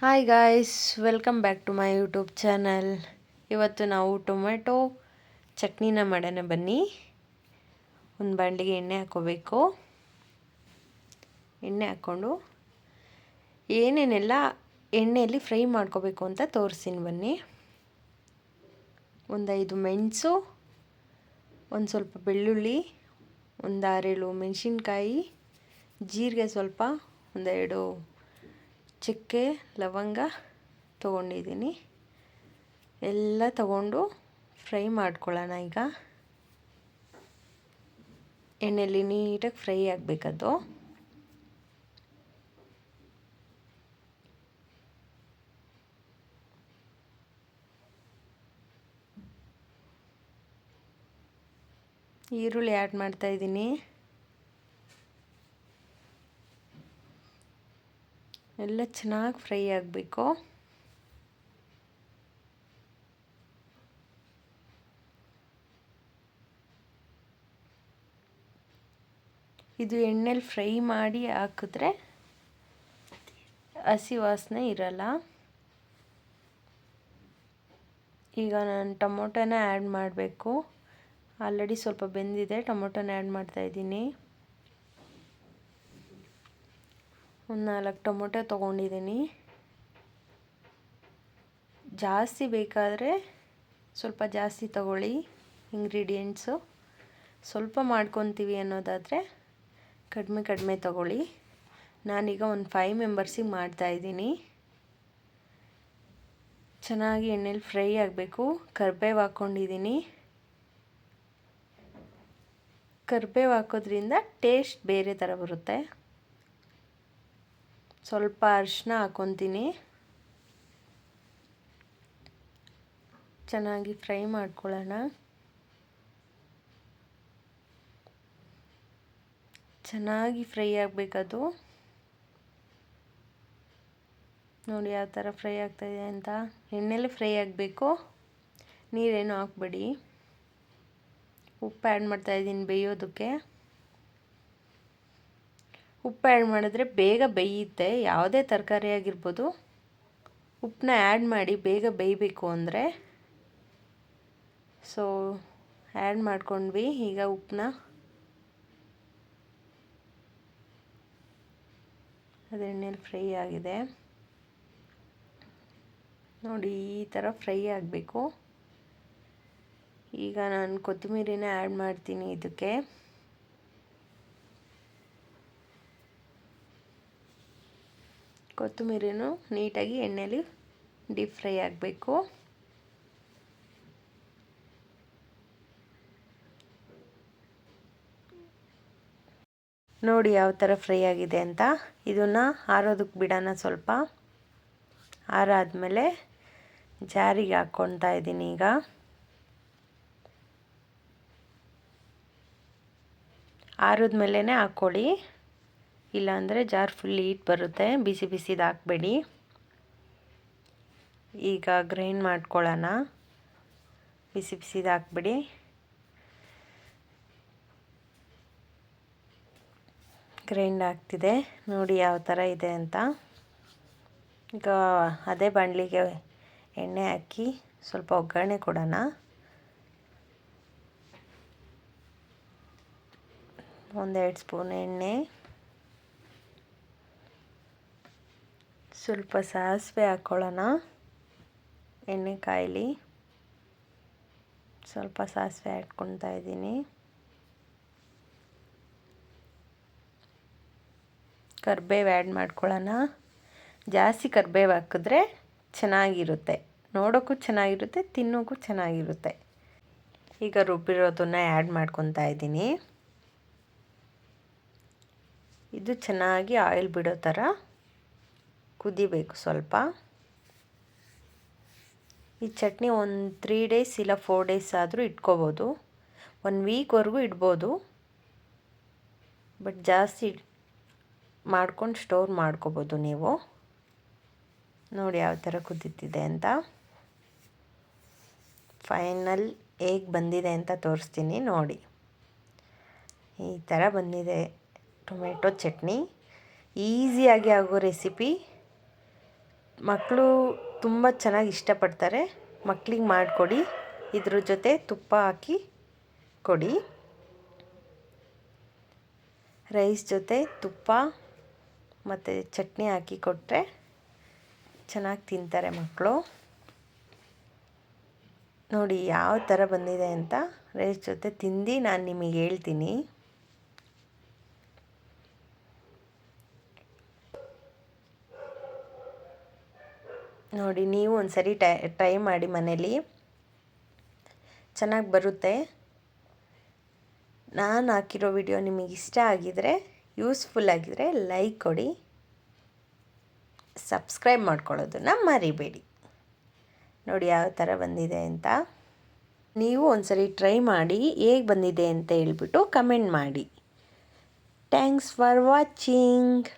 Hi guys, welcome back to my YouTube channel. ಇವತ್ತು ನಾವು tomato ಚಟ್ನಿನ ಮಾಡೋಣ ಬನ್ನಿ. ಒಂದು ಬಾಣಲಿಗೆ ಎಣ್ಣೆ ಹಾಕ್ಕೋಬೇಕು. ಎಣ್ಣೆ ಹಾಕ್ಕೊಂಡು ಏನೇನೆಲ್ಲ ಎಣ್ಣೆಯಲ್ಲಿ ಫ್ರೈ ಮಾಡ್ಕೋಬೇಕು ಅಂತ ತೋರಿಸ್ತೀನಿ ಬನ್ನಿ. ಒಂದು 5 ಮೆಣಸು, ಒಂದು ಸ್ವಲ್ಪ ಬೆಳ್ಳುಳ್ಳಿ, ಒಂದು 6-7 ಮೆಣಸಿನ್ಕಾಯಿ, ಜೀರಿಗೆ ಸ್ವಲ್ಪ, ಒಂದೆರಡು ಚಕ್ಕೆ ಲವಂಗ ತೊಗೊಂಡಿದ್ದೀನಿ. ಎಲ್ಲ ತಗೊಂಡು ಫ್ರೈ ಮಾಡ್ಕೊಳ್ಳೋಣ. ಈಗ ಎಣ್ಣೆಯಲ್ಲಿ ನೀಟಾಗಿ ಫ್ರೈ ಆಗಬೇಕದು. ಈರುಳ್ಳಿ ಆ್ಯಡ್ ಮಾಡ್ತಾಯಿದ್ದೀನಿ. ಎಲ್ಲ ಚೆನ್ನಾಗಿ ಫ್ರೈ ಆಗಬೇಕು. ಇದು ಎಣ್ಣೆಲಿ ಫ್ರೈ ಮಾಡಿ ಹಾಕಿದ್ರೆ ಹಸಿ ವಾಸನೆ ಇರಲ್ಲ. ಈಗ ನಾನು ಟೊಮೊಟೊನ ಆ್ಯಡ್ ಮಾಡಬೇಕು. ಆಲ್ರೆಡಿ ಸ್ವಲ್ಪ ಬೆಂದಿದೆ. ಟೊಮೊಟೊನ ಆ್ಯಡ್ ಮಾಡ್ತಾಯಿದ್ದೀನಿ. ಒಂದು 4 ಟೊಮೊಟೊ ತೊಗೊಂಡಿದ್ದೀನಿ. ಜಾಸ್ತಿ ಬೇಕಾದರೆ ಸ್ವಲ್ಪ ಜಾಸ್ತಿ ತಗೊಳ್ಳಿ ಇಂಗ್ರೀಡಿಯೆಂಟ್ಸು. ಸ್ವಲ್ಪ ಮಾಡ್ಕೊತೀವಿ ಅನ್ನೋದಾದರೆ ಕಡಿಮೆ ತಗೊಳ್ಳಿ. ನಾನೀಗ ಒಂದು 5 ಮೆಂಬರ್ಸಿಗೆ ಮಾಡ್ತಾಯಿದ್ದೀನಿ. ಚೆನ್ನಾಗಿ ಎಣ್ಣೆಲಿ ಫ್ರೈ ಆಗಬೇಕು. ಕರಿಬೇವು ಹಾಕ್ಕೊಂಡಿದ್ದೀನಿ. ಕರಿಬೇವು ಹಾಕೋದ್ರಿಂದ ಟೇಸ್ಟ್ ಬೇರೆ ಥರ ಬರುತ್ತೆ. ಸ್ವಲ್ಪ ಅರಿಶಿನ ಹಾಕ್ಕೊತೀನಿ. ಚೆನ್ನಾಗಿ ಫ್ರೈ ಮಾಡ್ಕೊಳ್ಳೋಣ. ಚೆನ್ನಾಗಿ ಫ್ರೈ ಆಗಬೇಕದು. ನೋಡಿ ಯಾವ ಥರ ಫ್ರೈ ಆಗ್ತಾಯಿದೆ ಅಂತ. ಎಣ್ಣೆಲೆ ಫ್ರೈ ಆಗಬೇಕು, ನೀರೇನು ಹಾಕ್ಬೇಡಿ. ಉಪ್ಪು ಆ್ಯಡ್ ಮಾಡ್ತಾಯಿದ್ದೀನಿ ಬೇಯೋದಕ್ಕೆ. ಉಪ್ಪು ಆ್ಯಡ್ ಮಾಡಿದ್ರೆ ಬೇಗ ಬೇಯುತ್ತೆ. ಯಾವುದೇ ತರಕಾರಿ ಆಗಿರ್ಬೋದು, ಉಪ್ಪನ್ನ ಆ್ಯಡ್ ಮಾಡಿ ಬೇಗ ಬೇಯಬೇಕು ಅಂದರೆ. ಸೊ ಆ್ಯಡ್ ಮಾಡ್ಕೊಂಡ್ವಿ. ಈಗ ಉಪ್ಪನ್ನ ಅದು ಎಣ್ಣೆಲಿ ಫ್ರೈ ಆಗಿದೆ. ನೋಡಿ ಈ ಥರ ಫ್ರೈ ಆಗಬೇಕು. ಈಗ ನಾನು ಕೊತ್ತಂಬರಿನ ಆ್ಯಡ್ ಮಾಡ್ತೀನಿ ಇದಕ್ಕೆ. ಕೊತ್ತಂಬರಿನೂ ನೀಟಾಗಿ ಎಣ್ಣೆಲಿ ಡೀಪ್ ಫ್ರೈ ಆಗಬೇಕು. ನೋಡಿ ಯಾವ ಥರ ಫ್ರೈ ಆಗಿದೆ ಅಂತ. ಇದನ್ನು ಆರೋದಕ್ಕೆ ಬಿಡೋಣ ಸ್ವಲ್ಪ. ಆರಾದಮೇಲೆ ಜಾರಿಗೆ ಹಾಕ್ಕೊತಾ ಇದ್ದೀನಿ. ಈಗ ಆರಿದ್ಮೇಲೆ ಹಾಕ್ಕೊಳ್ಳಿ, ಇಲ್ಲಾಂದರೆ ಜಾರ್ ಫುಲ್ ಹೀಟ್ ಬರುತ್ತೆ. ಬಿಸಿದು ಹಾಕಬೇಡಿ. ಈಗ ಗ್ರೈಂಡ್ ಮಾಡ್ಕೊಳ್ಳೋಣ. ಬಿಸಿದು ಹಾಕ್ಬಿಡಿ. ಗ್ರೈಂಡ್ ಆಗ್ತಿದೆ. ನೋಡಿ ಯಾವ ಥರ ಇದೆ ಅಂತ. ಈಗ ಅದೇ ಬಾಣಲಿಗೆ ಎಣ್ಣೆ ಹಾಕಿ ಸ್ವಲ್ಪ ಒಗ್ಗರಣೆ ಕೊಡೋಣ. ಒಂದು 2 ಸ್ಪೂನ್ ಎಣ್ಣೆ, ಸ್ವಲ್ಪ ಸಾಸಿವೆ ಹಾಕ್ಕೊಳ್ಳೋಣ. ಎಣ್ಣೆ ಕಾಯಲಿ. ಸ್ವಲ್ಪ ಸಾಸಿವೆ ಹಾಕ್ಕೊತಾ ಇದ್ದೀನಿ. ಕರಿಬೇವು ಆ್ಯಡ್ ಮಾಡ್ಕೊಳ್ಳೋಣ. ಜಾಸ್ತಿ ಕರಿಬೇವು ಹಾಕಿದ್ರೆ ಚೆನ್ನಾಗಿರುತ್ತೆ, ನೋಡೋಕ್ಕೂ ಚೆನ್ನಾಗಿರುತ್ತೆ, ತಿನ್ನೋಕ್ಕೂ ಚೆನ್ನಾಗಿರುತ್ತೆ. ಈಗ ರುಬ್ಬಿರೋದನ್ನು ಆ್ಯಡ್ ಮಾಡ್ಕೊತಾ ಇದ್ದೀನಿ. ಇದು ಚೆನ್ನಾಗಿ ಆಯಿಲ್ ಬಿಡೋ ಥರ ಕುದಿಬೇಕು ಸ್ವಲ್ಪ. ಈ ಚಟ್ನಿ ಒಂದು 3 ಡೇಸ್ ಇಲ್ಲ 4 ಡೇಸ್ ಆದರೂ ಇಟ್ಕೋಬೋದು. 1 ವೀಕ್ವರೆಗೂ ಇಡ್ಬೋದು. ಬಟ್ ಜಾಸ್ತಿ ಮಾಡ್ಕೊಂಡು ಸ್ಟೋರ್ ಮಾಡ್ಕೋಬೋದು ನೀವು. ನೋಡಿ ಯಾವ ಥರ ಕುದೀತಿದೆ ಅಂತ. ಫೈನಲ್ ಹೇಗೆ ಬಂದಿದೆ ಅಂತ ತೋರಿಸ್ತೀನಿ ನೋಡಿ. ಈ ಥರ ಬಂದಿದೆ ಟೊಮೆಟೊ ಚಟ್ನಿ. ಈಸಿಯಾಗಿ ಆಗೋ ರೆಸಿಪಿ. ಮಕ್ಕಳು ತುಂಬ ಚೆನ್ನಾಗಿ ಇಷ್ಟಪಡ್ತಾರೆ. ಮಕ್ಕಳಿಗೆ ಮಾಡಿಕೊಡಿ. ಇದ್ರ ಜೊತೆ ತುಪ್ಪ ಹಾಕಿ ಕೊಡಿ. ರೈಸ್ ಜೊತೆ ತುಪ್ಪ ಮತ್ತು ಚಟ್ನಿ ಹಾಕಿ ಕೊಟ್ಟರೆ ಚೆನ್ನಾಗಿ ತಿಂತಾರೆ ಮಕ್ಕಳು. ನೋಡಿ ಯಾವ ಥರ ಬಂದಿದೆ ಅಂತ. ರೈಸ್ ಜೊತೆ ತಿಂದು ನಾನು ನಿಮಗೆ ಹೇಳ್ತೀನಿ. ನೋಡಿ ನೀವು ಒಂದು ಸರಿ ಟ್ರೈ ಮಾಡಿ ಮನೇಲಿ, ಚೆನ್ನಾಗಿ ಬರುತ್ತೆ. ನಾನು ಹಾಕಿರೋ ವಿಡಿಯೋ ನಿಮಗೆ ಇಷ್ಟ ಆಗಿದರೆ, ಯೂಸ್ಫುಲ್ ಆಗಿದರೆ ಲೈಕ್ ಕೊಡಿ, ಸಬ್ಸ್ಕ್ರೈಬ್ ಮಾಡ್ಕೊಳ್ಳೋದನ್ನು ಮರಿಬೇಡಿ. ನೋಡಿ ಯಾವ ಥರ ಬಂದಿದೆ ಅಂತ. ನೀವು ಒಂದು ಸರಿ ಟ್ರೈ ಮಾಡಿ ಹೇಗೆ ಬಂದಿದೆ ಅಂತ ಹೇಳ್ಬಿಟ್ಟು ಕಮೆಂಟ್ ಮಾಡಿ. Thanks for watching.